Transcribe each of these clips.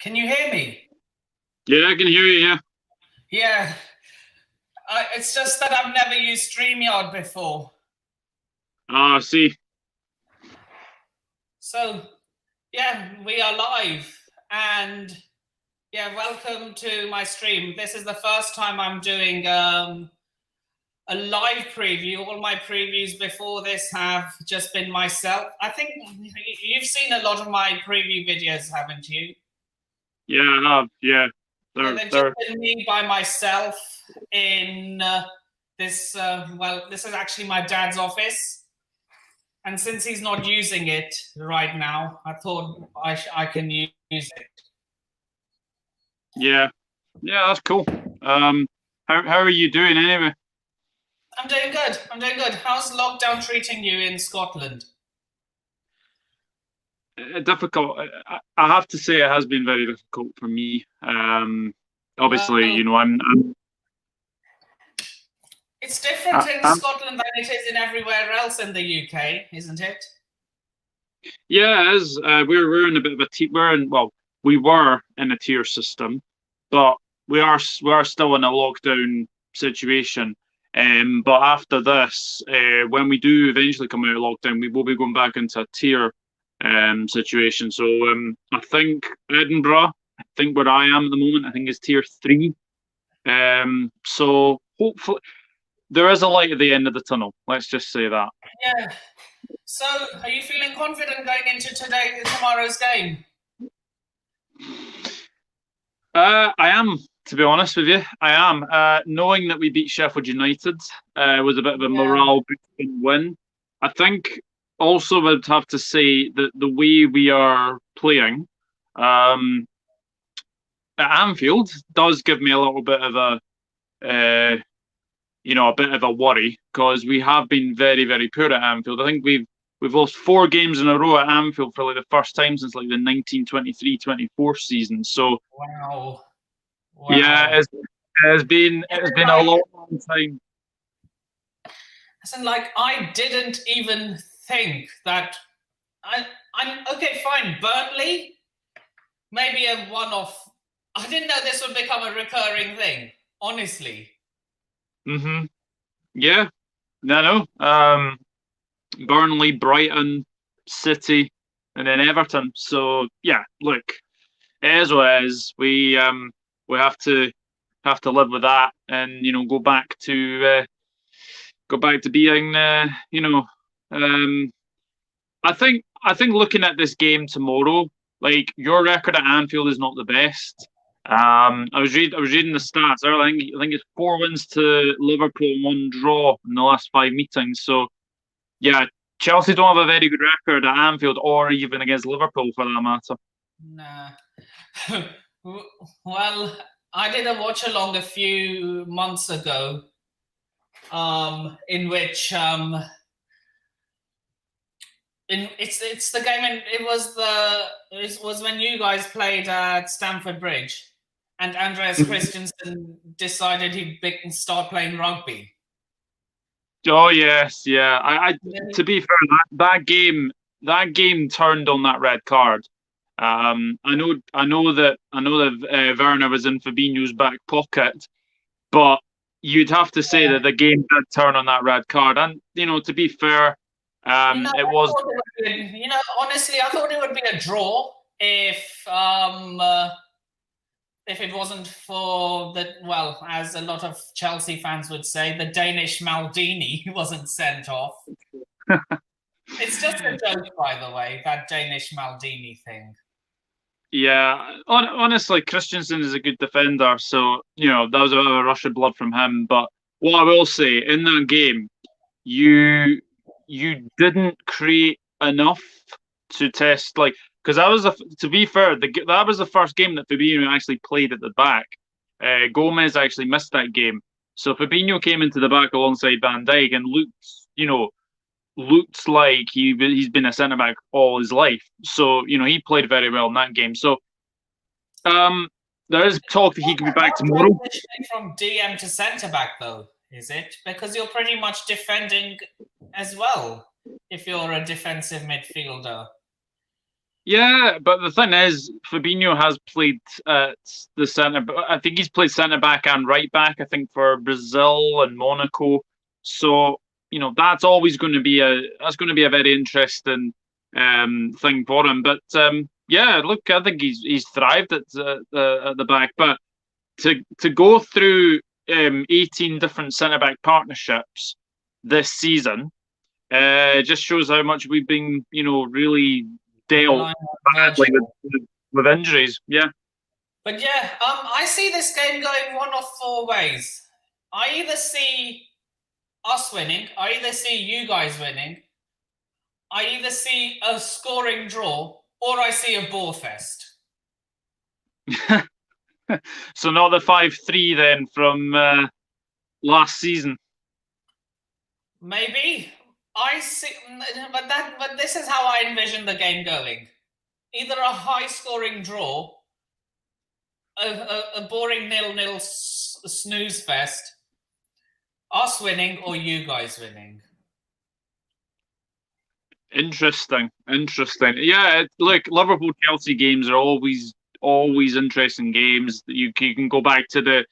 Can you hear me? Yeah, I can hear you. Yeah. Yeah. It's just that I've never used StreamYard before. Ah, I see. So, yeah, we are live. And yeah, welcome to my stream. This is the first time I'm doing a live preview. All my previews before this have just been myself. I think you've seen a lot of my preview videos, haven't you? Yeah, I have. Yeah. Yeah, They're, they've just they're, been me by myself in this. Well, this is actually my dad's office, and since he's not using it right now, I thought I can use it. yeah. Yeah, that's cool. How are you doing anyway? I'm doing good. I'm doing good. How's lockdown treating you in Scotland? Difficult. I have to say it has been very difficult for me. Obviously, Well, it's different in I'm Scotland than it is in everywhere else in the UK, isn't it? yeah, it is. We're in a bit of a we were in a tier system, but we are still in a lockdown situation. But after this, when we do eventually come out of lockdown, we will be going back into a tier situation. So I think Edinburgh, I think where I am at the moment, I think is tier 3. So hopefully there is a light at the end of the tunnel. Let's just say that. Yeah. So, are you feeling confident going into tomorrow's game? I am, to be honest with you. I am. Knowing that we beat Sheffield United was a bit of a Yeah. morale boosting win. I think also would have to say that the way we are playing um, at Anfield does give me a little bit of uh, a bit of a worry because we have been very, very poor at Anfield. I think we've lost 4 games in a row at Anfield for like the first time since like the 1923-24 season. So Wow. yeah, Wow. it's been a long, long time. Like I didn't even think that I'm okay, fine. Burnley, maybe a one-off. I didn't know this would become a recurring thing, honestly. Yeah, no. Burnley, Brighton, City, and then Everton. So yeah, look, it is what it is. We have to live with that, and go back to being I think looking at this game tomorrow, like your record at Anfield is not the best. I was reading the stats earlier. I think it's 4 wins to Liverpool and 1 draw in the last 5 meetings. So yeah, Chelsea don't have a very good record at Anfield or even against Liverpool for that matter. Nah. Well, I did a watch along a few months ago, in which it's the game, and it was when you guys played at Stamford Bridge, and Andreas Christensen decided he'd start playing rugby. Oh yes, yeah. To be fair, that game turned on that red card. I know that Werner was in Fabinho's back pocket, but you'd have to say that the game did turn on that red card. And to be fair, it was. Honestly, I thought it would be a draw if it wasn't for as a lot of Chelsea fans would say, the Danish Maldini wasn't sent off. It's just a joke, by the way, that Danish Maldini thing. Yeah, honestly, Christensen is a good defender, so that was a bit of a rush of blood from him. But what I will say in that game, you didn't create enough to test because to be fair, that was the first game that Fabinho actually played at the back. Gomez actually missed that game, so Fabinho came into the back alongside Van Dijk and looked like he's been a centre back all his life. So he played very well in that game. So there is talk that he could be back tomorrow. From DM to centre back, though, is it? Because you're pretty much defending as well if you're a defensive midfielder. Yeah, but the thing is, Fabinho has played at the centre. I think he's played centre back and right back. I think for Brazil and Monaco. So that's always going to be a very interesting thing for him. But yeah, look, I think he's thrived at the back. But to go through 18 different centre back partnerships this season just shows how much we've been, really dealt Relying on badly Virgil. with injuries. Yeah. But yeah, I see this game going one of four ways. I either see us winning, I either see you guys winning, I either see a scoring draw, or I see a bore fest. So not the 5-3 then from last season. Maybe. I see, but this is how I envision the game going. Either a high scoring draw, a boring 0-0 snooze fest, us winning or you guys winning. Interesting. Yeah, look, Liverpool Chelsea games are always interesting games. You can go back to the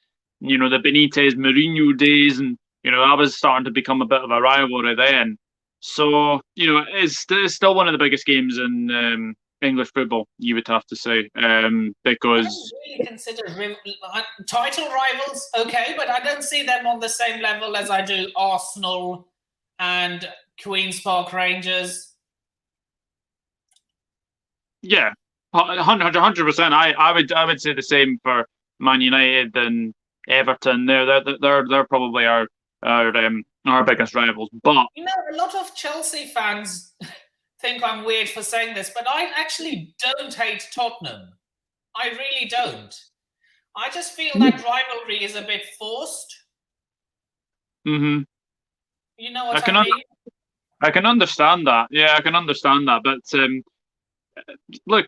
Benitez Mourinho days, and that was starting to become a bit of a rivalry then. So it's still one of the biggest games in English football, you would have to say, I because don't really consider title rivals okay, but I don't see them on the same level as I do Arsenal and Queens Park Rangers. yeah, 100%. I would say the same for Man United and Everton. They're probably our biggest rivals. But A lot of Chelsea fans think I'm weird for saying this, but I actually don't hate Tottenham. I really don't. I just feel that rivalry is a bit forced. hmm You know I what can I mean? I can understand that. Yeah, I can understand that. But look,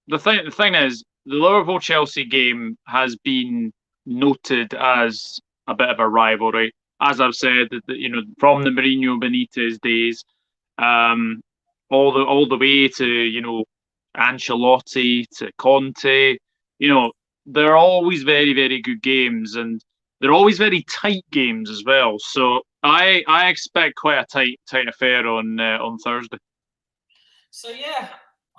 the thing is, the Liverpool Chelsea game has been noted as a bit of a rivalry. As I've said, from the Mourinho Benitez days, um, all the way to Ancelotti to Conte. They're always very very good games, and they're always very tight games as well. So I expect quite a tight affair on Thursday. So yeah,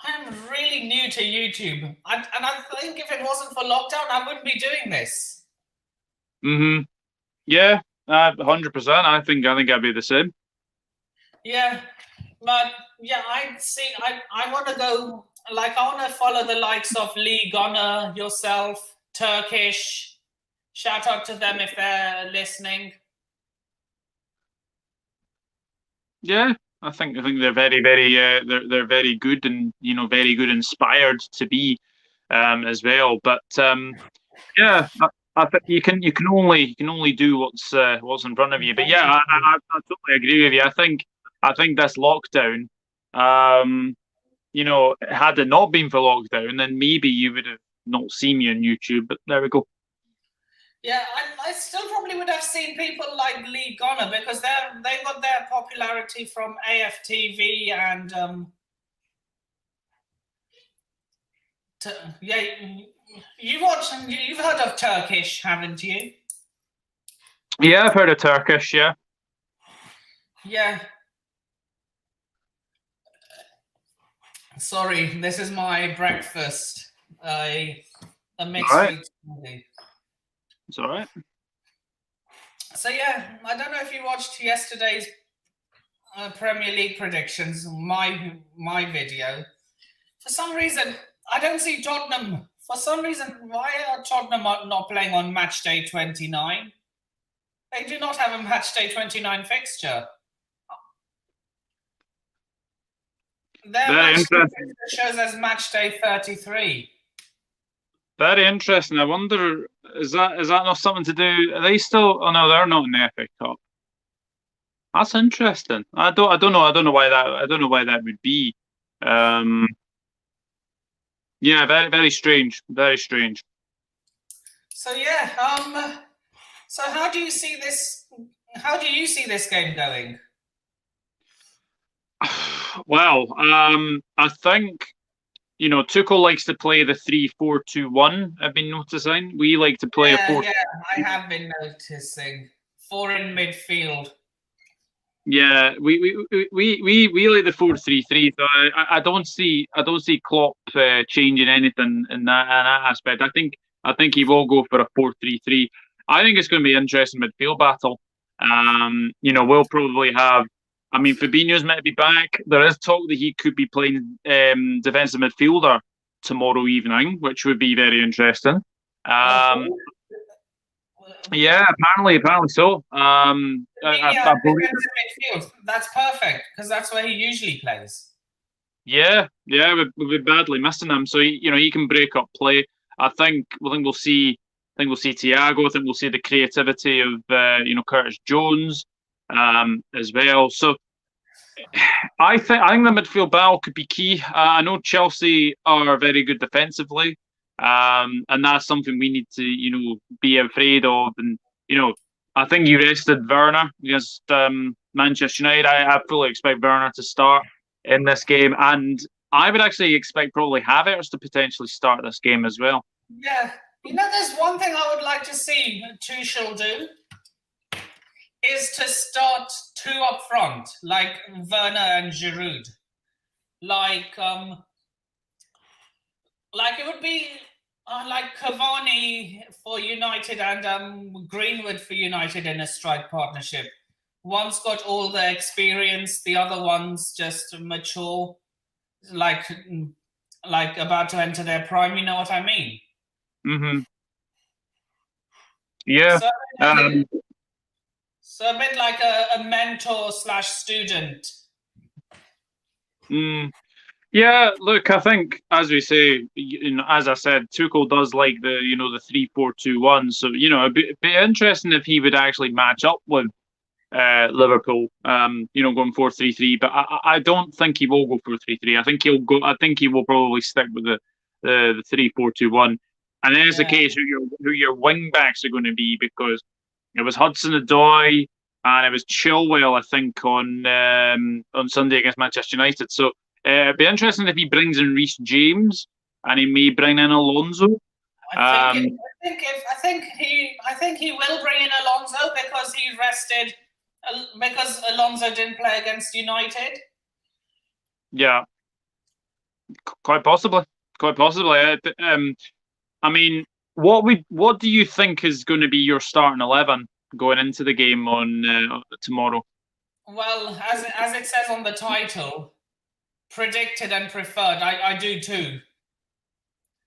I'm really new to YouTube, and I think if it wasn't for lockdown, I wouldn't be doing this. hmm Yeah, 100%. I think I'd be the same. Yeah, but yeah, I want to go. Like I want to follow the likes of Lee Gunner, yourself, Turkish. Shout out to them if they're listening. Yeah, I think they're very very they're very good, and very good inspired to be as well. But yeah, I think you can only do what's in front of you. But yeah, I totally agree with you. I think this lockdown, had it not been for lockdown, then maybe you would have not seen me on YouTube. But there we go. Yeah, I still probably would have seen people like Lee Gunner because they got their popularity from AFTV and yeah, you've heard of Turkish, haven't you? Yeah, I've heard of Turkish. Yeah. Yeah. Sorry, this is my breakfast. A All mixed right. sweet smoothie. It's all right. So yeah, I don't know if you watched yesterday's Premier League predictions, my video. For some reason, I don't see Tottenham. For some reason, why are Tottenham not playing on match day 29? They do not have a match day 29 fixture. Their Very match day interesting. fixture shows as match day 33. Very interesting. I wonder, is that not something to do? Are they still? Oh no, they're not in the FA Cup. That's interesting. I don't know why that would be. Um, yeah, very very strange. Very strange. So yeah, so how do you see this? How do you see this game going? Well, I think. Tuchel likes to play the 3-4-2-1. I've been noticing. We like to play a 4. Yeah, I have been noticing 4 in midfield. Yeah, we like the 4-3-3. So I don't see Klopp changing anything in that aspect. I think he will go for a 4-3-3. I think it's going to be an interesting midfield battle. We'll probably have. I mean, Fabinho's meant to be back. There is talk that he could be playing defensive midfielder tomorrow evening, which would be very interesting. Yeah, apparently so. I believe. Midfield. That's perfect because that's where he usually plays. Yeah, we've badly missing him. So he can break up play. I think we'll see. I think we'll see Thiago. I think we'll see the creativity of Curtis Jones as well. So I think the midfield battle could be key. I know Chelsea are very good defensively, and that's something we need to be afraid of. And I think you rested Werner against Manchester United. I fully expect Werner to start in this game, and I would actually expect probably Havertz to potentially start this game as well. Yeah, there's one thing I would like to see Tuchel do is to start 2 up front, like Werner and Giroud. Like it would be like Cavani for United and Greenwood for United in a strike partnership. One's got all the experience, the other one's just mature, like about to enter their prime. You know what I mean? Mm-hmm. Yeah. So a bit like a mentor/student. Yeah, look, I think as we say, as I said, Tuchel does like the 3-4-2-1. So it'd be interesting if he would actually match up with Liverpool. Going 4-3-3. But I don't think he will go 4-3-3. I think he'll go. I think he will probably stick with the 3-4-2-1. And then it's the case who your wing backs are going to be, because it was Hudson-Odoi and it was Chilwell, I think, on Sunday against Manchester United. So it'd be interesting if he brings in Reece James and he may bring in Alonso. I think he will bring in Alonso because he rested, because Alonso didn't play against United. Yeah, quite possibly. I mean, what do you think is going to be your starting 11 going into the game on tomorrow? Well, as it says on the title, predicted and preferred. I do too.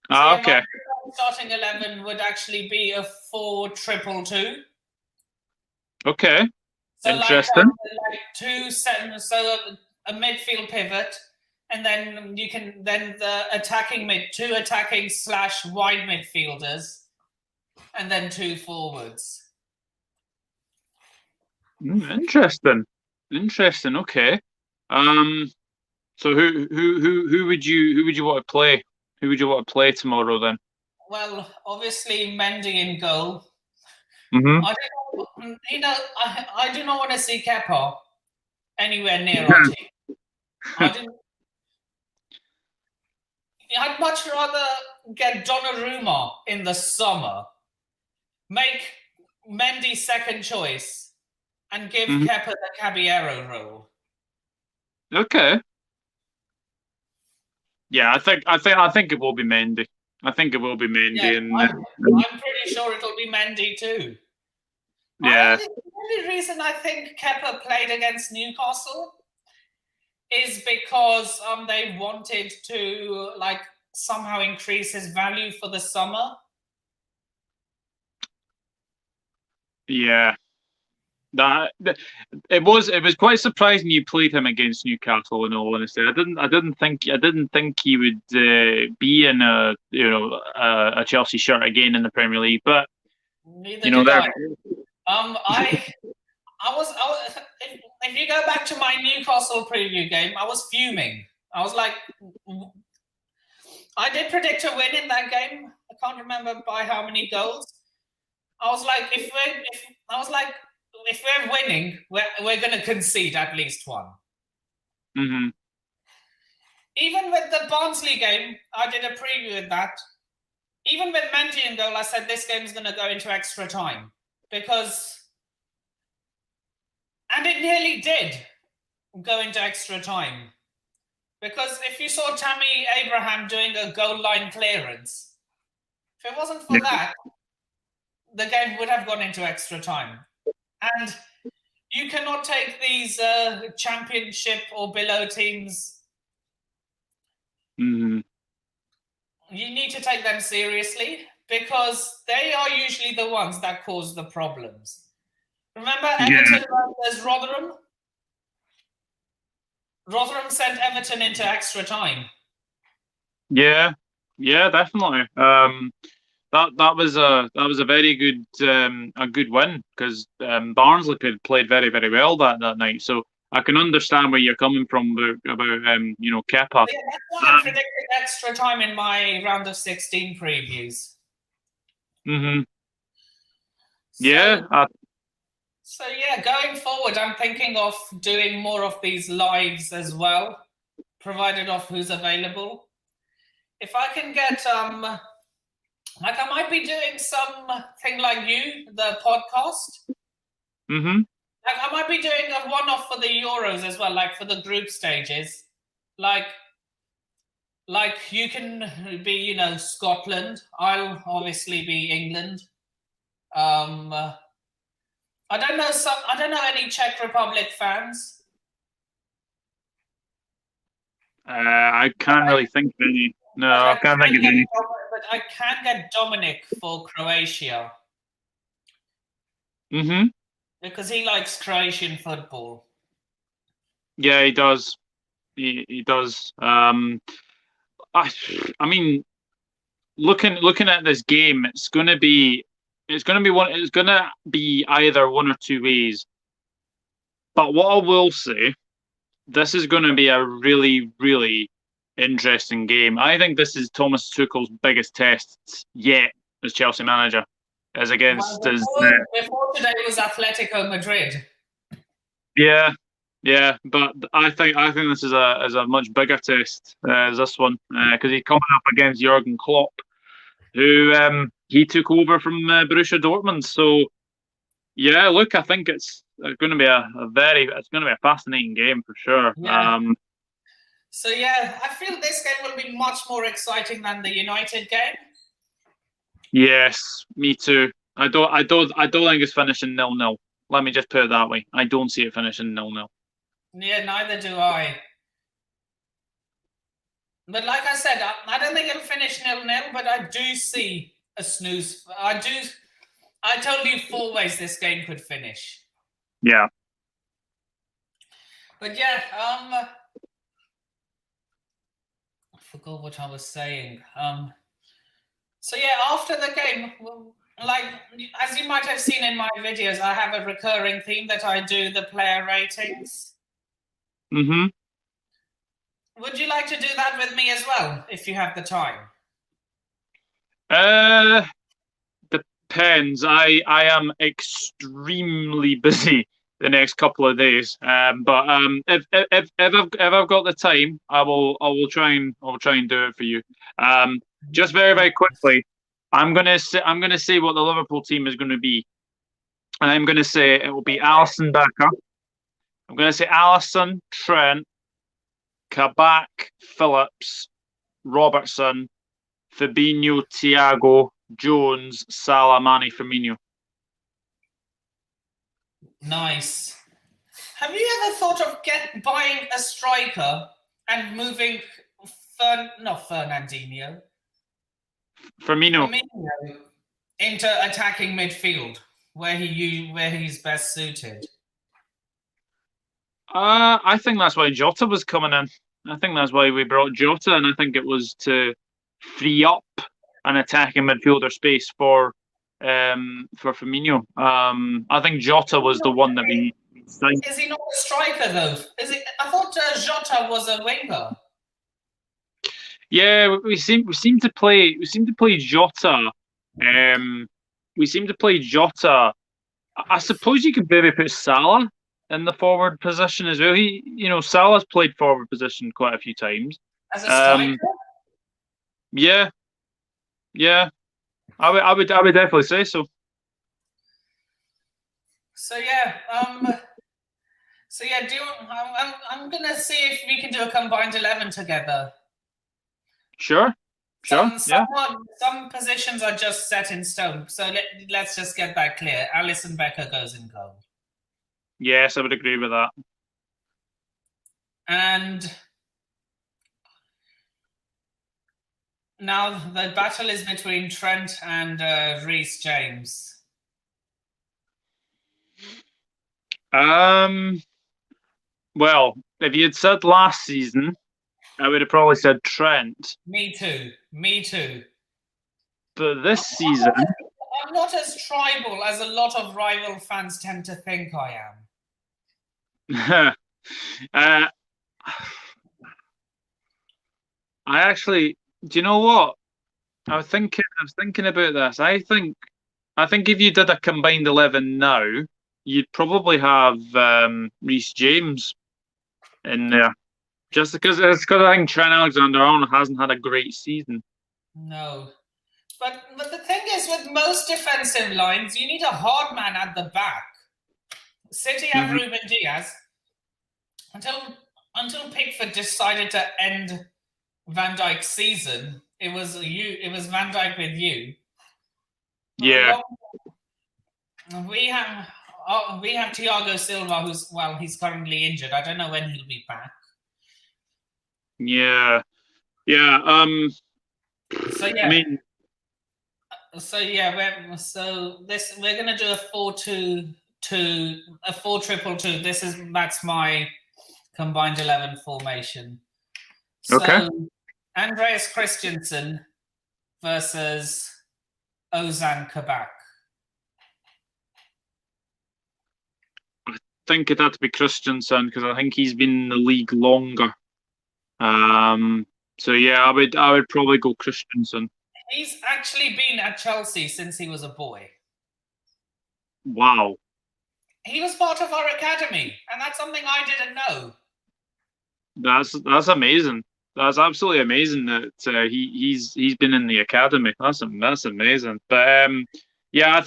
So okay. My starting 11 would actually be a 4-2-2. Okay. So interesting. So a midfield pivot, and then the attacking 2 attacking/wide midfielders, and then 2 forwards. Interesting. Okay. So who would you want to play? Who would you want to play tomorrow then? Well, obviously Mendy in goal. Mm-hmm. I do not want to see Kepa anywhere near our team. I'd much rather get Donnarumma in the summer, make Mendy second choice, and give Kepa the Caballero role. Okay. Yeah, I think it will be Mendy. I think it will be Mendy. Yeah, and I'm pretty sure it'll be Mendy too. Yeah. The only reason I think Kepa played against Newcastle is because they wanted to somehow increase his value for the summer. Yeah. It was quite surprising you played him against Newcastle. In all honesty, I didn't think he would be in a Chelsea shirt again in the Premier League. But neither did I. I was if you go back to my Newcastle preview game, I was fuming. I was like, I did predict a win in that game. I can't remember by how many goals. I was like, if we're winning, we're going to concede at least one. Mm-hmm. even with the Barnsley game, I did a preview of that. Even with Mendy in goal, I said this game's going to go into extra time because, and it nearly did go into extra time. Because if you saw Tammy Abraham doing a goal line clearance, if it wasn't for that, the game would have gone into extra time. And you cannot take these championship or below teams. Mm-hmm. You need to take them seriously because they are usually the ones that cause the problems. Remember Everton versus Rotherham? Rotherham sent Everton into extra time. Yeah, definitely. That was a very good win because Barnsley played very, very well that night. So I can understand where you're coming from about Kepa. Yeah, that's why I predicted extra time in my round of 16 previews. Mm-hmm. Yeah. So yeah, going forward, I'm thinking of doing more of these lives as well, provided of who's available. If I can get like I might be doing something like you, the podcast. Mm-hmm. Like I might be doing a one-off for the Euros as well, like for the group stages. Like you can be, Scotland. I'll obviously be England. I don't know any Czech Republic fans. I can't really think of any. No, I can't think of any. But I can get Dominic for Croatia. Mm-hmm. Because he likes Croatian football. Yeah, he does. He does. I mean, looking at this game, it's gonna be either one or two ways. But what I will say, this is gonna be a really, really interesting game. I think this is Thomas Tuchel's biggest test yet as Chelsea manager, as against before today was Atletico Madrid. Yeah, but I think this is a much bigger test as this one because he's coming up against Jurgen Klopp, who he took over from Borussia Dortmund. So yeah, look, I think it's going to be a fascinating game for sure. Yeah. So yeah, I feel this game will be much more exciting than the United game. Yes, me too. I don't think it's finishing 0-0. Let me just put it that way. I don't see it finishing 0-0. Yeah, neither do I. But like I said, I don't think it'll finish 0-0, but I do see a snooze. I told you 4 ways this game could finish. Yeah. But yeah, I forgot what I was saying. So yeah, after the game, like as you might have seen in my videos, I have a recurring theme that I do the player ratings. Mm-hmm. Would you like to do that with me as well, if you have the time? Depends. I am extremely busy the next couple of days. But if I've got the time, I will try and do it for you. Just very, very quickly, I'm gonna say what the Liverpool team is going to be, and I'm going to say it will be Alisson back up. I'm going to say Alisson, Trent, Kabak, Phillips, Robertson, Fabinho, Thiago, Jones, Salah, Mane, Firmino. Nice. Have you ever thought of buying a striker and moving Fernandinho into attacking midfield, where he's best suited? I think that's why Jota was coming in. I think that's why we brought Jota, and I think it was to free up an attacking midfielder space for Firmino. I think Jota was the one that we signed. Is he not a striker though? I thought Jota was a winger. Yeah, we seem to play Jota. We seem to play Jota. I suppose you could maybe put Salah in the forward position as well. Salah's played forward position quite a few times. as a striker. Yeah, yeah. I would definitely say so. So yeah, do you, I'm gonna see if we can do a combined 11 together. Sure, sure. Yeah. Some positions are just set in stone. So let's just get that clear. Alisson Becker goes in goal. Yes, I would agree with that. And now the battle is between Trent and Reece James. Well, if you had said last season, I would have probably said Trent. Me too. Me too. But this season, I'm not as tribal as a lot of rival fans tend to think I am. I actually, do you know what? I was thinking about this. I think if you did a combined 11 now, you'd probably have Reece James in there. Just because I think Trent Alexander-Arnold hasn't had a great season. No. But the thing is, with most defensive lines, you need a hard man at the back. City have Ruben Diaz until Pickford decided to end Van Dijk's season. It was Van Dijk with you. Yeah. We have Thiago Silva, he's currently injured. I don't know when he'll be back. Yeah. Yeah. So yeah. I mean. So yeah, we're gonna do a 4-2-2, a 4-2-2. That's my combined 11 formation. So, Okay. Andreas Christensen versus Ozan Kabak. I think it'd have to be Christensen because I think he's been in the league longer. So yeah, I would probably go Christensen. He's actually been at Chelsea since he was a boy. Wow. He was part of our academy, and that's something I didn't know. That's amazing. That's absolutely amazing that he's been in the academy. That's amazing. But yeah, I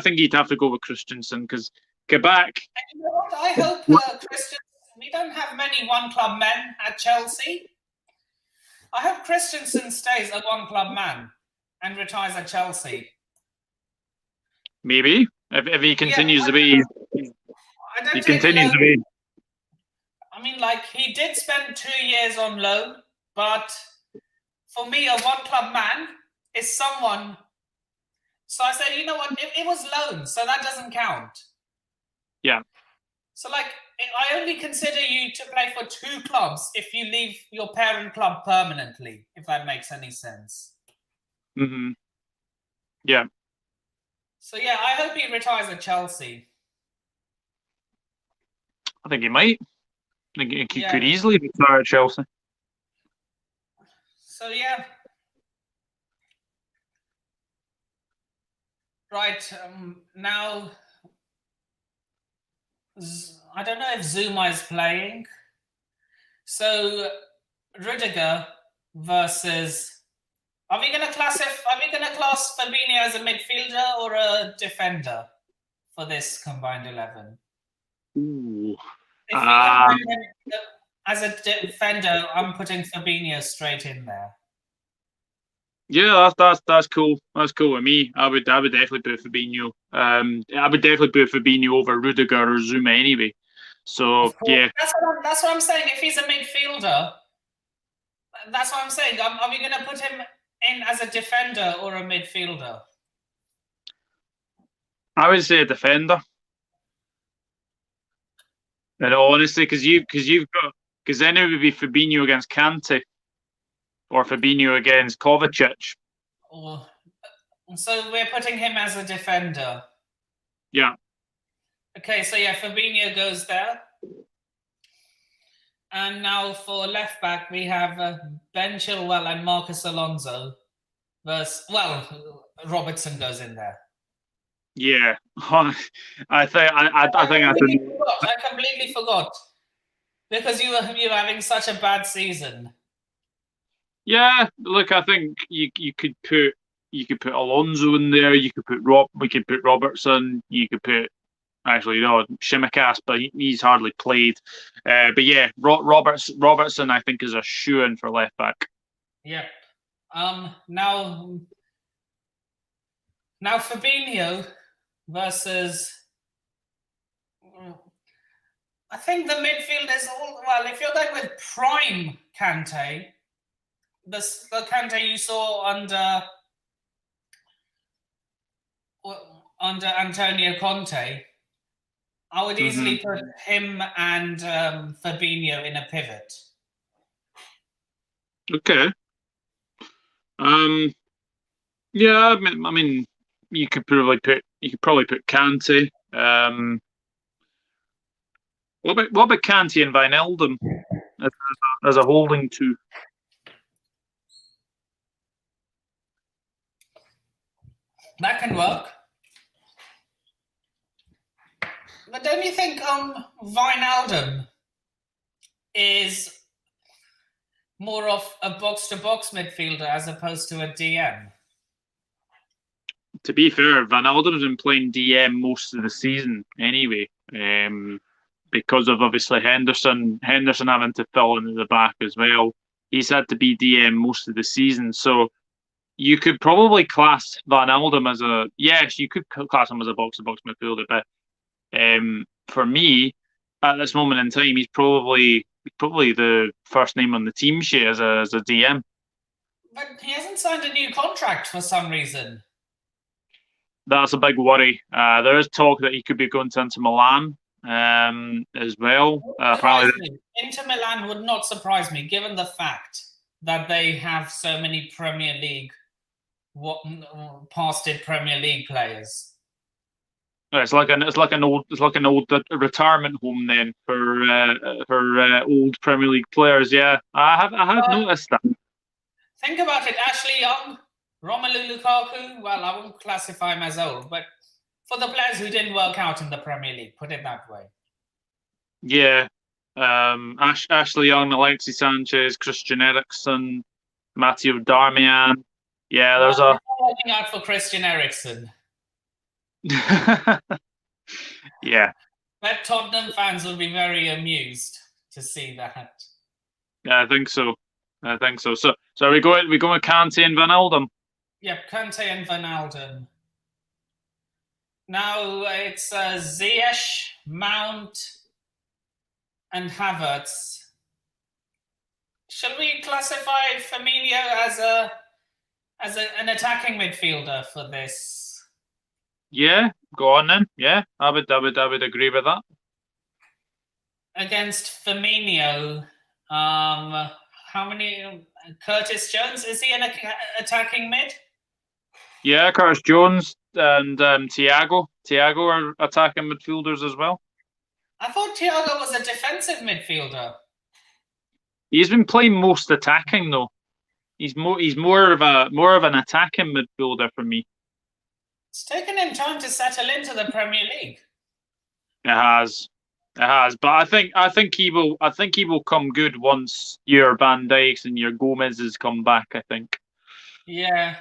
think he'd have to go with Christensen because Quebec. And you know what? I hope Christensen. We don't have many one-club men at Chelsea. I hope Christensen stays a one-club man and retires at Chelsea. Maybe if he continues to be. He continues to be. I mean, like, he did spend 2 years on loan, but for me, a one-club man is someone. So I said, you know what? It was loan, so that doesn't count. Yeah. So, like, I only consider you to play for 2 clubs if you leave your parent club permanently, if that makes any sense. Mm-hmm. Yeah. So, yeah, I hope he retires at Chelsea. I think he might. I think he could easily retire at Chelsea. So, yeah. Right. Now, I don't know if Zuma is playing. So, Rudiger versus. Are we going to class Fabinho as a midfielder or a defender for this combined 11? Ooh. If we combine him as a defender, I'm putting Fabinho straight in there. Yeah, that's cool. That's cool with me. I would definitely put Fabinho. I would definitely put Fabinho over Rudiger or Zuma anyway. So yeah, that's what I'm saying. If he's a midfielder, that's what I'm saying. Are we going to put him in as a defender or a midfielder? I would say a defender. And honestly, because then it would be Fabinho against Kante, or Fabinho against Kovacic. So we're putting him as a defender. Yeah. Okay, so yeah, Fabinho goes there. And now for left back, we have Ben Chilwell and Marcus Alonso. Robertson goes in there. Yeah, I think I completely forgot because you were having such a bad season. Yeah, look, I think you could put Alonso in there. You could put We could put Robertson. You could put actually no Shimikas, but he's hardly played. But yeah, Robertson I think is a shoe in for left back. Yep. Now Fabinho versus. I think the midfield is all well. If you're going with prime Kante, the Kante you saw under Antonio Conte, I would easily put him and Fabinho in a pivot. Okay. Yeah, I mean, you could probably put Kante. What about Kante and Wijnaldum as a holding two? That can work. But don't you think Wijnaldum is more of a box-to-box midfielder as opposed to a DM? To be fair, Wijnaldum's been playing DM most of the season anyway, because of obviously Henderson having to fill in at the back as well. He's had to be DM most of the season, so you could probably class Wijnaldum as you could class him as a box-to-box midfielder, but for me, at this moment in time, he's probably the first name on the team sheet as a DM. But he hasn't signed a new contract for some reason. That's a big worry. There is talk that he could be going to Inter Milan as well. Apparently, Inter Milan would not surprise me, given the fact that they have so many Premier League, past Premier League players. it's like an old retirement home then for old Premier League players. Yeah, I have noticed that. Think about it. Ashley Young, Romelu Lukaku. Well, I won't classify him as old, but for the players who didn't work out in the Premier League, put it that way. Yeah, Ashley Young, Alexis Sanchez, Christian Eriksen, Matteo Darmian. Yeah, there's looking out for Christian Eriksen. Yeah. But Tottenham fans will be very amused to see that. Yeah, I think so. So are we going with Kante and Wijnaldum? Yep, Kante and Wijnaldum. Now it's Ziyech, Mount, and Havertz. Shall we classify Firmino as an attacking midfielder for this? Yeah, go on then. Yeah, I would agree with that. Against Firmino, how many? Curtis Jones, is he an attacking mid? Yeah, Curtis Jones and Thiago are attacking midfielders as well. I thought Thiago was a defensive midfielder. He's been playing most attacking though. He's more of an attacking midfielder for me. It's taken him time to settle into the Premier League. It has, but I think he will come good once your Van Dijks and your Gomez's come back. I think. Yeah.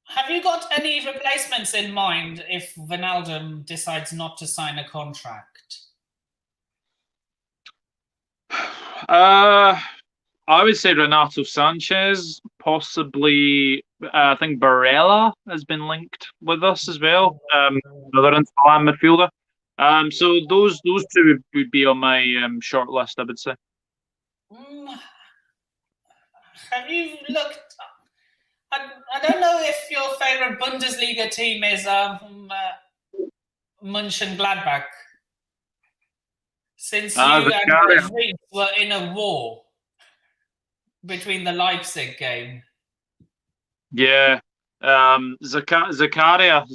Have you got any replacements in mind if Wijnaldum decides not to sign a contract? I would say Renato Sanchez, possibly. I think Barella has been linked with us as well. Another Inter Milan midfielder. So those two would be on my short list, I would say. Have you looked? I don't know if your favorite Bundesliga team is Mönchengladbach. Since you and Madrid were in a war between the Leipzig game. Yeah, Zakaria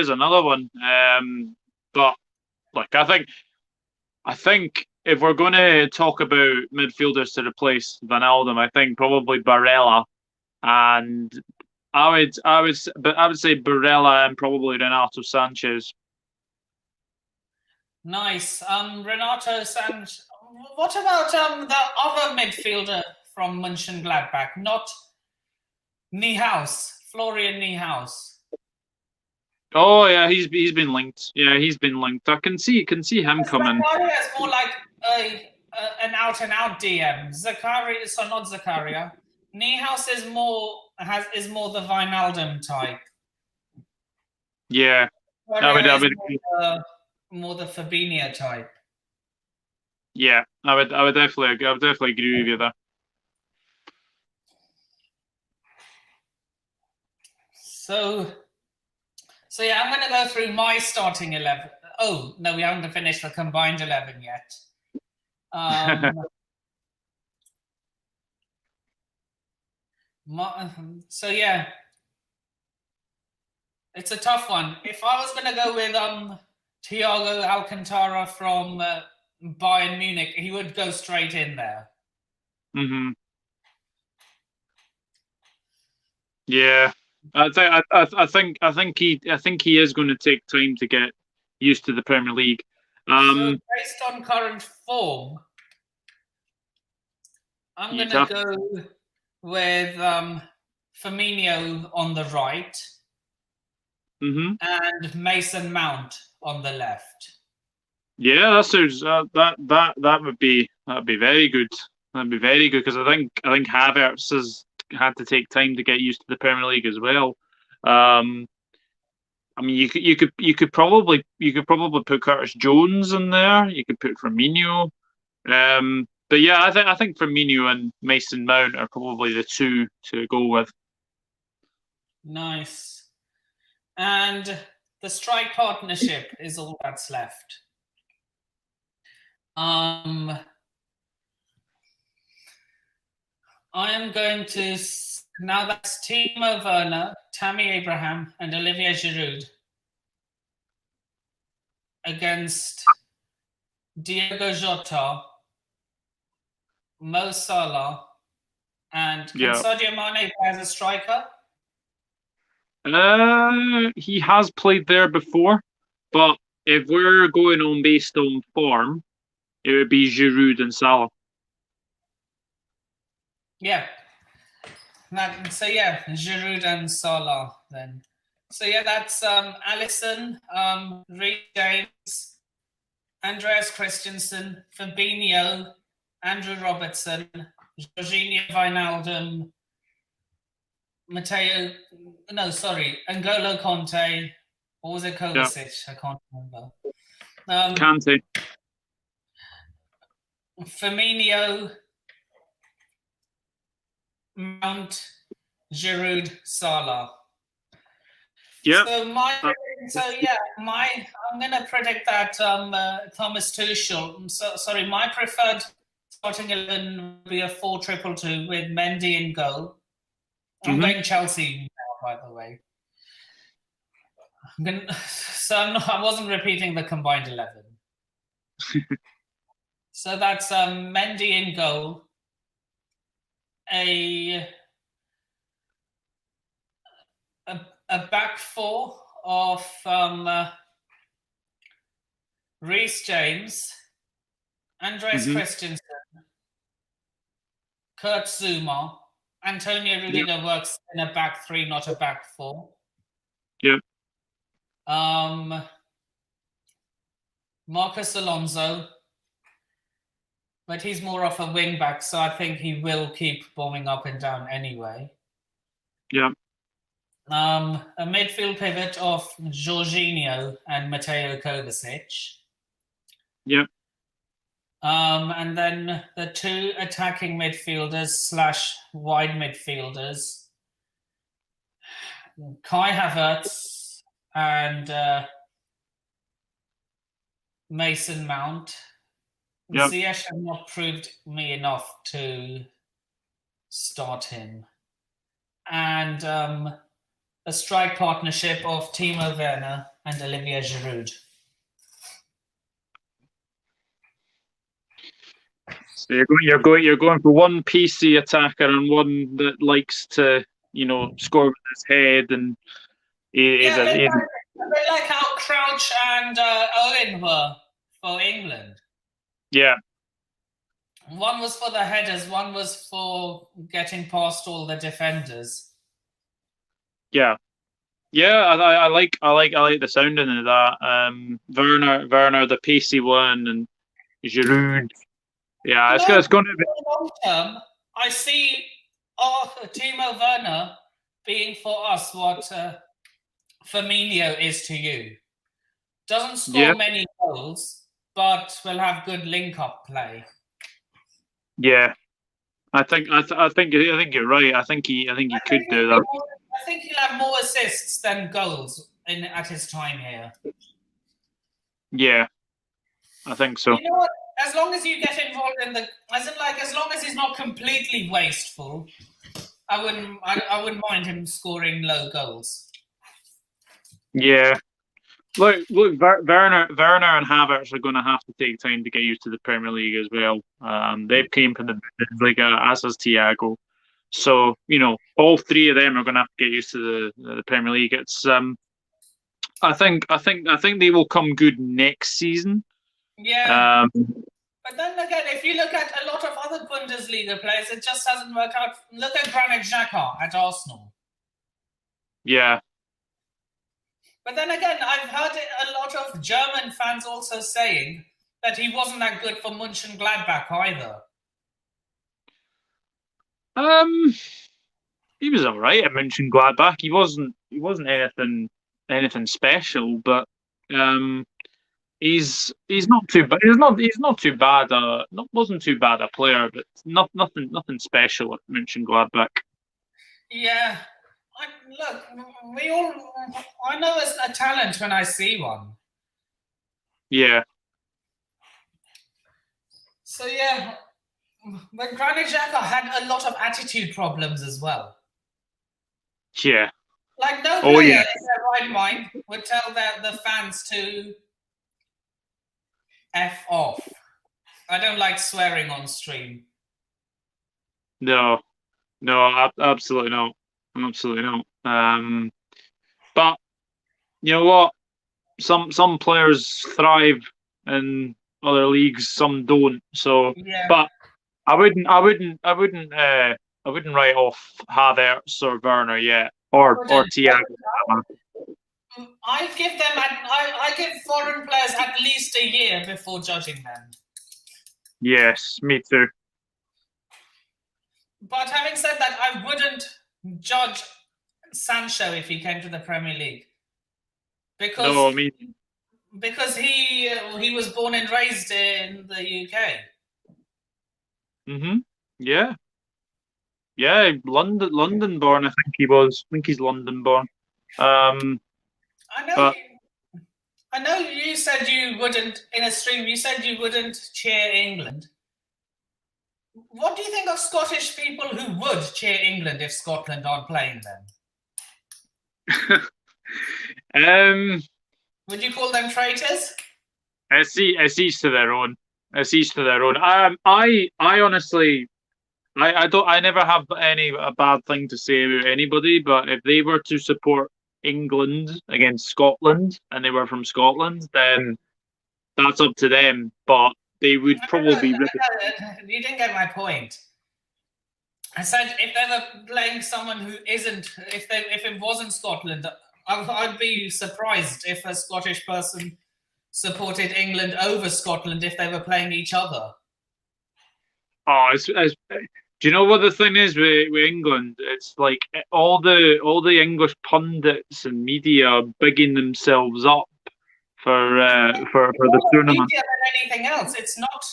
is another one. But like I think if we're going to talk about midfielders to replace Wijnaldum, I think probably Barella, and I would say Barella and probably Renato Sanchez. Nice. Renato Sanchez. what about the other midfielder from Mönchengladbach, not Niehaus, Florian Niehaus? Oh yeah, he's been linked. Yeah, he's been linked. I can see him coming. Zakaria is more like an out and out DM. Zakaria, so not Zakaria. Niehaus is more the Wijnaldum type. Yeah, I would more the Fabinho type. Yeah, I would definitely agree with you there. So yeah, I'm going to go through my starting 11. Oh no, we haven't finished the combined 11 yet. So yeah, it's a tough one. If I was going to go with Thiago Alcantara from Bayern Munich, he would go straight in there. Mm-hmm. Yeah, I think he is going to take time to get used to the Premier League. So based on current form, I'm going to go with Firmino on the right, and Mason Mount on the left. Yeah, that sounds that would be very good. That'd be very good because I think Havertz has had to take time to get used to the Premier League as well. I mean, you could probably put Curtis Jones in there. You could put Firmino. But yeah, I think Firmino and Mason Mount are probably the two to go with. Nice. And the strike partnership is all that's left. I am going to now that's Timo Werner, Tammy Abraham, and Olivier Giroud against Diego Jota, Mo Salah, and Sadio Mane as a striker? He has played there before, but if we're going on based on form, it would be Giroud and Salah. Yeah. So yeah, Giroud and Salah then. So yeah, that's Alisson, Reece James, Andreas Christensen, Fabinho, Andrew Robertson, Jorginho Wijnaldum, N'Golo Conte. What was it, Kovacic? Yeah. I can't remember. Kante. Firmino, Mount, Giroud, Salah. Yeah. I'm gonna predict that Thomas Tuchel. My preferred starting 11 would be a 4-2-2 with Mendy in goal. I'm going Chelsea now, by the way. I wasn't repeating the combined 11. So that's Mendy in goal. A back four of Reece James, Andreas Christensen, Kurt Zouma, Antonio Rudiger works in a back three, not a back four. Yep. Marcus Alonso, but he's more of a wing back, so I think he will keep bombing up and down anyway. Yeah. A midfield pivot of Jorginho and Mateo Kovacic. Yep. And then the two attacking midfielders / wide midfielders, Kai Havertz and Mason Mount. Yep. Ziyech has not proved me enough to start him. And a strike partnership of Timo Werner and Olivier Giroud. So you're going for one PC attacker and one that likes to, score with his head and a bit like how Crouch and Owen were for England. Yeah. One was for the headers, one was for getting past all the defenders. Yeah, yeah. I like the sounding of that. Werner, the pacey one, and Giroud. Yeah, You know, it's going to be. long term, I see Timo Werner being for us what Firmino is to you. Doesn't Yeah, score many goals, but will have good link-up play. yeah. I think you're right. I think he could do that. I think he'll have more assists than goals at his time here. Yeah, I think so. You know what? As long as you get involved in as long as he's not completely wasteful, I wouldn't mind him scoring low goals. Yeah. Look, Werner and Havertz are going to have to take time to get used to the Premier League as well. They've came from the Bundesliga, as has Thiago. So all three of them are going to have to get used to the Premier League. It's I think they will come good next season. Yeah. But then again, if you look at a lot of other Bundesliga players, it just hasn't worked out. Look at Granit Xhaka at Arsenal. Yeah. But then again, I've heard a lot of German fans also saying that he wasn't that good for Mönchengladbach either. He was all right at Mönchengladbach. He wasn't anything special, but he's not too bad. He's not too bad. Wasn't too bad a player, but nothing special at Mönchengladbach. Yeah, look, I know it's a talent when I see one. Yeah. So yeah, but Granit Xhaka had a lot of attitude problems as well. Yeah. Like no player in their right mind would tell the fans to F off. I don't like swearing on stream. No, absolutely not. Absolutely not. But you know what? Some players thrive in other leagues, some don't. So, yeah. But I wouldn't write off Havertz or Werner yet, or Thiago. I give foreign players at least a year before judging them. Yes, me too. But having said that, I wouldn't judge Sancho if he came to the Premier League because because he was born and raised in the UK. Yeah. Yeah, London born. I think he was. I think he's London born. I know you said you wouldn't in a stream. You said you wouldn't cheer England. What do you think of Scottish people who would cheer England if Scotland aren't playing them? Would you call them traitors? It's each to their own. It's each to their own. I honestly, I never have a bad thing to say about anybody. But if they were to support England against Scotland and they were from Scotland, then that's up to them. But they would probably. You didn't get my point. I said if they were playing someone who isn't, if it wasn't Scotland, I'd be surprised if a Scottish person supported England over Scotland if they were playing each other. Oh, do you know what the thing is with England? It's like all the English pundits and media are bigging themselves up for the tournament. Media than anything else. It's not.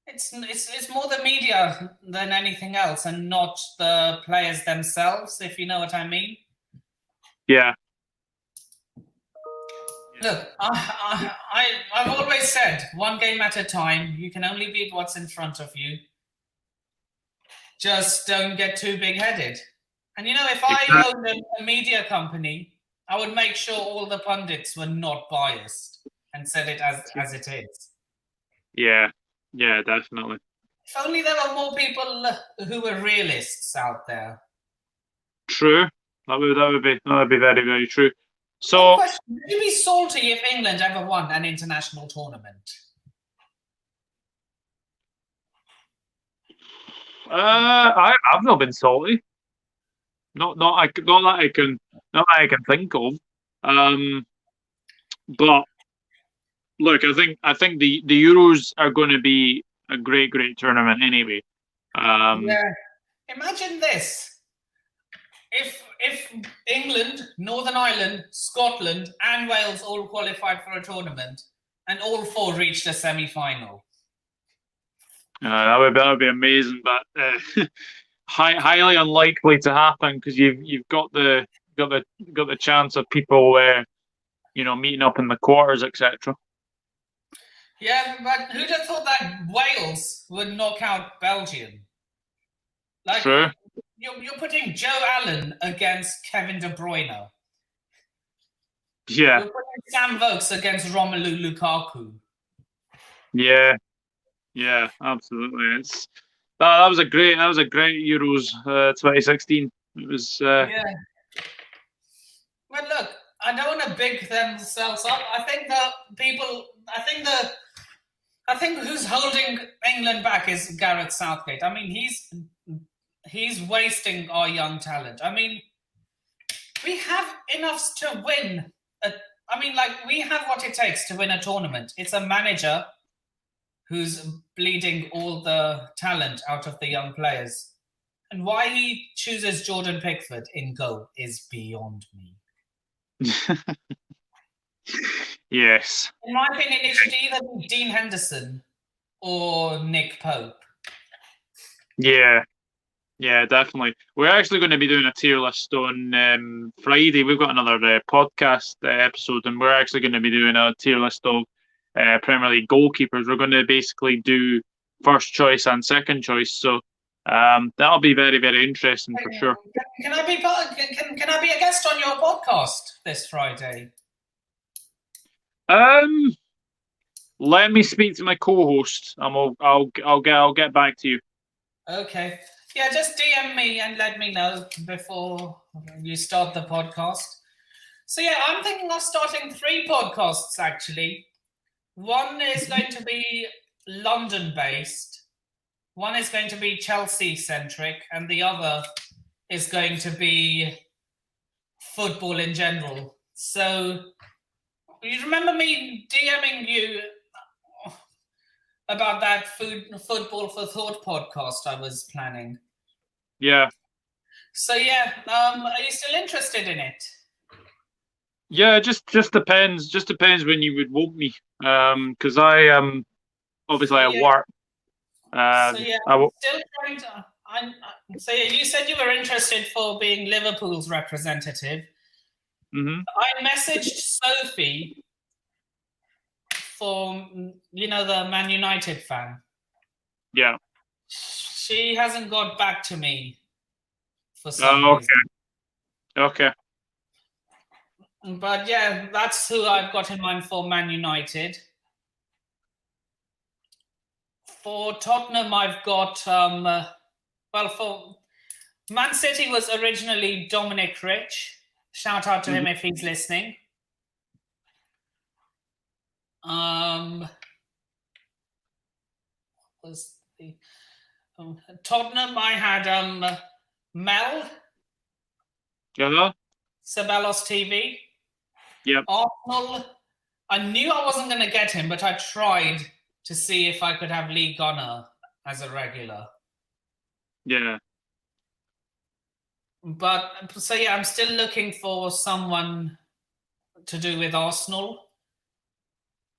It's more the media than anything else, and not the players themselves. If you know what I mean. Yeah. Look, I've always said one game at a time. You can only beat what's in front of you. Just don't get too big-headed. And if I owned a media company, I would make sure all the pundits were not biased and said it as it is. Yeah, definitely. If only there were more people who were realists out there. True. That would be very, very true. So, would you be salty if England ever won an international tournament? I've not been salty. Not that I can think of. Um, but look, I think the Euros are going to be a great tournament anyway. Um, Yeah. Imagine this. If England, Northern Ireland, Scotland, and Wales all qualified for a tournament, and all four reached a semi-final. that would be amazing, but highly unlikely to happen because you've got the got the chance of people meeting up in the quarters, etc. Yeah, but who'd have thought that Wales would knock out Belgium? Like, True. you're putting Joe Allen against Kevin De Bruyne. Yeah, You're putting Sam Vokes against Romelu Lukaku. yeah, yeah, absolutely. That was a great Euros 2016. It was Yeah. But look, I don't want to big themselves up. I think who's holding England back is Gareth Southgate. I mean, he's wasting our young talent. I mean, we have enough to win. We have what it takes to win a tournament. It's a manager who's bleeding all the talent out of the young players. And why he chooses Jordan Pickford in goal is beyond me. yes. In my opinion, it should either be Dean Henderson or Nick Pope. Yeah, yeah, definitely. We're actually going to be doing a tier list on Friday. We've got another podcast episode, and we're actually going to be doing a tier list of Premier League goalkeepers. We're going to basically do first choice and second choice. So that'll be very interesting for sure. Can I be a guest on your podcast this Friday? Let me speak to my co-host, and I'll get back to you. Okay. Yeah, just DM me and let me know before you start the podcast. So yeah, I'm thinking of starting 3 podcasts actually. One is going to be London-based, one is going to be Chelsea-centric, and the other is going to be football in general. So you remember me DMing you about that Football for Thought podcast I was planning? Yeah. So yeah, are you still interested in it? Yeah, just depends. Just depends when you would want me. Because I obviously I work. So yeah, I'm still trying to. So yeah, you said you were interested for being Liverpool's representative. Mm-hmm. I messaged Sophie for the Man United fan. Yeah. She hasn't got back to me for some reason. Okay. But yeah, that's who I've got in mind for Man United. For Tottenham, I've got for Man City was originally Dominic Rich. Shout out to him if he's listening. Was the Tottenham? I had Mel. Yeah. Sabelos TV. Yep. Arsenal. I knew I wasn't going to get him, but I tried to see if I could have Lee Gunner as a regular. Yeah. But so yeah, I'm still looking for someone to do with Arsenal.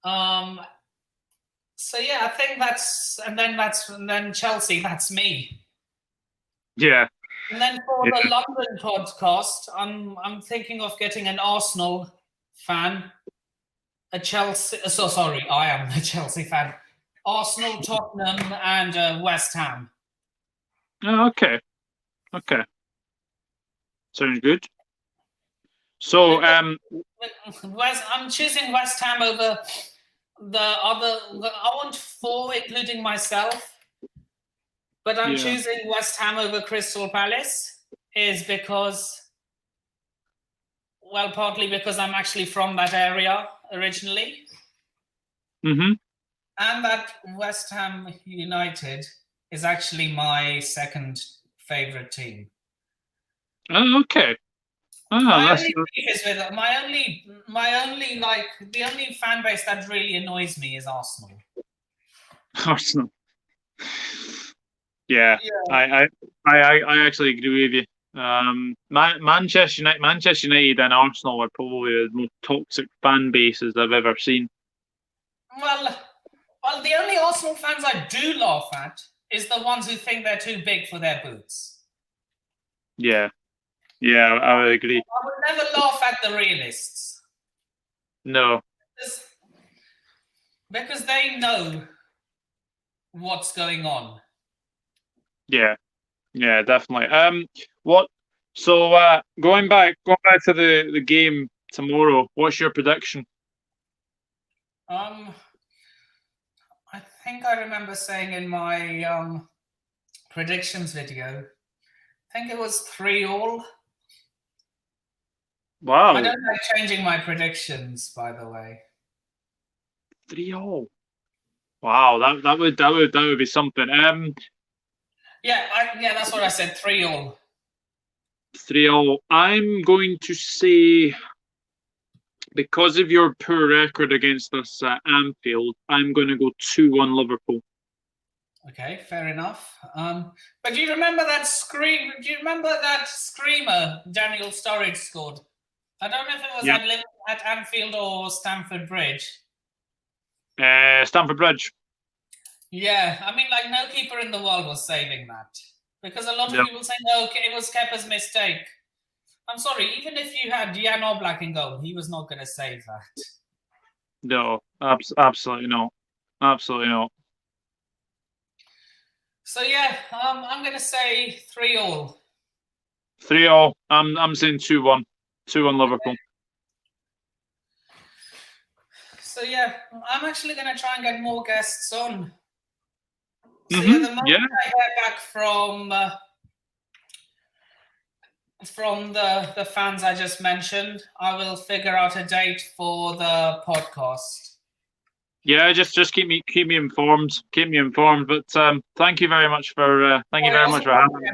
So yeah, I think and then Chelsea. That's me. Yeah. And then for the London podcast, I'm thinking of getting an Arsenal fan, a Chelsea. So sorry, I am a Chelsea fan. Arsenal, Tottenham, and West Ham. Oh, okay. Sounds good. So I'm choosing West Ham over the other. I want 4, including myself. But I'm choosing West Ham over Crystal Palace is because, well, partly because I'm actually from that area originally. Mm-hmm. And that West Ham United is actually my second favorite team. Oh, okay. Oh, My that's only beef is with the only fan base that really annoys me is Arsenal. Arsenal. Yeah, Yeah. I actually agree with you. Manchester United and Arsenal are probably the most toxic fan bases I've ever seen. Well, the only Arsenal fans I do laugh at is the ones who think they're too big for their boots. Yeah, yeah, I would agree. I would never laugh at the realists. No. Because they know what's going on. Yeah, yeah, definitely. What? So, going back to the game tomorrow. What's your prediction? I think I remember saying in my predictions video, I think it was 3-3. Wow, I don't like changing my predictions, by the way. 3-3. Wow, that would be something. Yeah, that's what I said. 3-3. 3-3. I'm going to say, because of your poor record against us at Anfield, I'm going to go 2-1 Liverpool. Okay, fair enough. But do you remember that scream? Do you remember that screamer Daniel Sturridge scored? I don't know if it was Yeah. at Anfield or Stamford Bridge. Stamford Bridge. Yeah, I mean, like, no keeper in the world was saving that. Because a lot of No. people say, no, it was Kepa's mistake. I'm sorry, even if you had Jan Oblak in goal, he was not going to save that. No, absolutely not. Absolutely not. So, yeah, I'm going to say 3-3. 3-3. I'm saying 2-1. 2-1 Liverpool. So, yeah, I'm actually going to try and get more guests on. So, Mm-hmm. yeah, the moment Yeah. I hear back from the fans I just mentioned, I will figure out a date for the podcast. Yeah, just keep me informed. Keep me informed. But thank you very much for having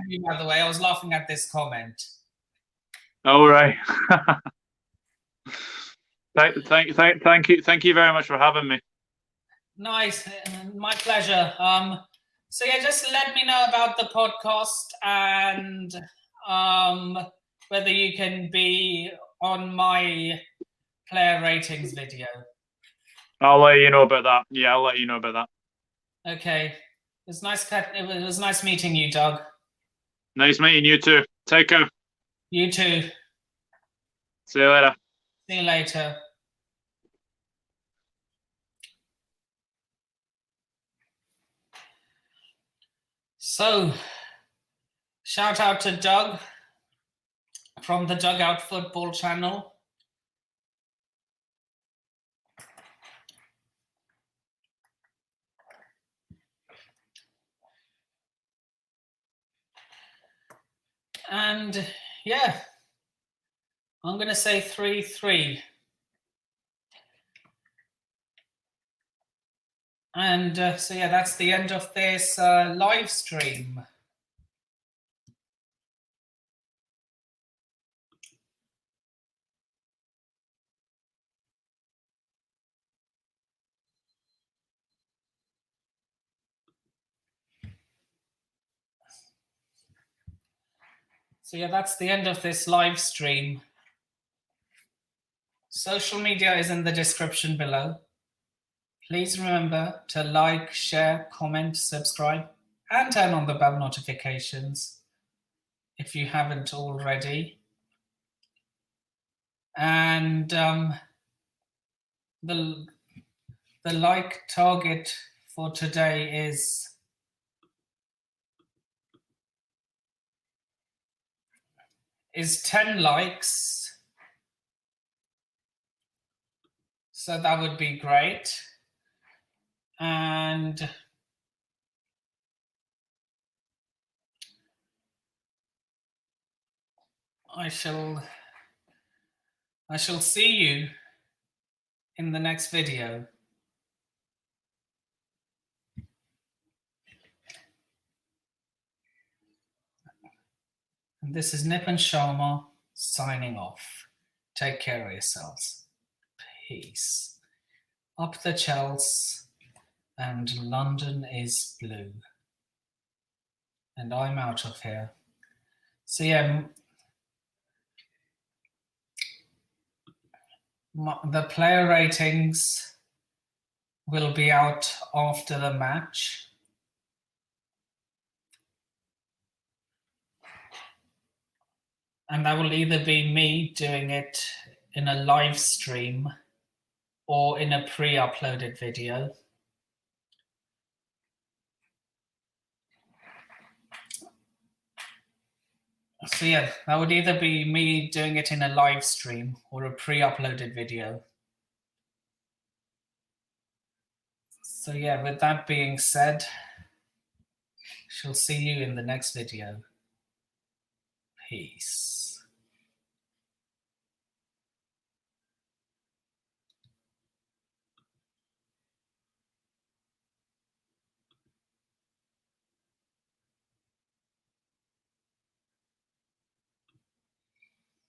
me. By the way, I was laughing at this comment. All right. Thank you very much for having me. Nice, my pleasure. So yeah, just let me know about the podcast and whether you can be on my player ratings video. I'll let you know about that. Yeah, I'll let you know about that. Okay, it was nice meeting you, Doug. Nice meeting you too. Take care. You too. See you later. See you later. So, shout out to Doug from the Dugout Football channel. And yeah, I'm going to say 3-3. And so yeah, that's the end of this live stream. So yeah, that's the end of this live stream. Social media is in the description below. Please remember to like, share, comment, subscribe, and turn on the bell notifications if you haven't already. And the like target for today is 10 likes. So that would be great. And I shall see you in the next video. And this is Nip and Sharma signing off. Take care of yourselves. Peace. Up the Chels, and London is blue. And I'm out of here. So yeah, the player ratings will be out after the match. And that will either be me doing it in a live stream or in a pre-uploaded video. So yeah, that would either be me doing it in a live stream or a pre-uploaded video. So yeah, with that being said, shall see you in the next video. Peace.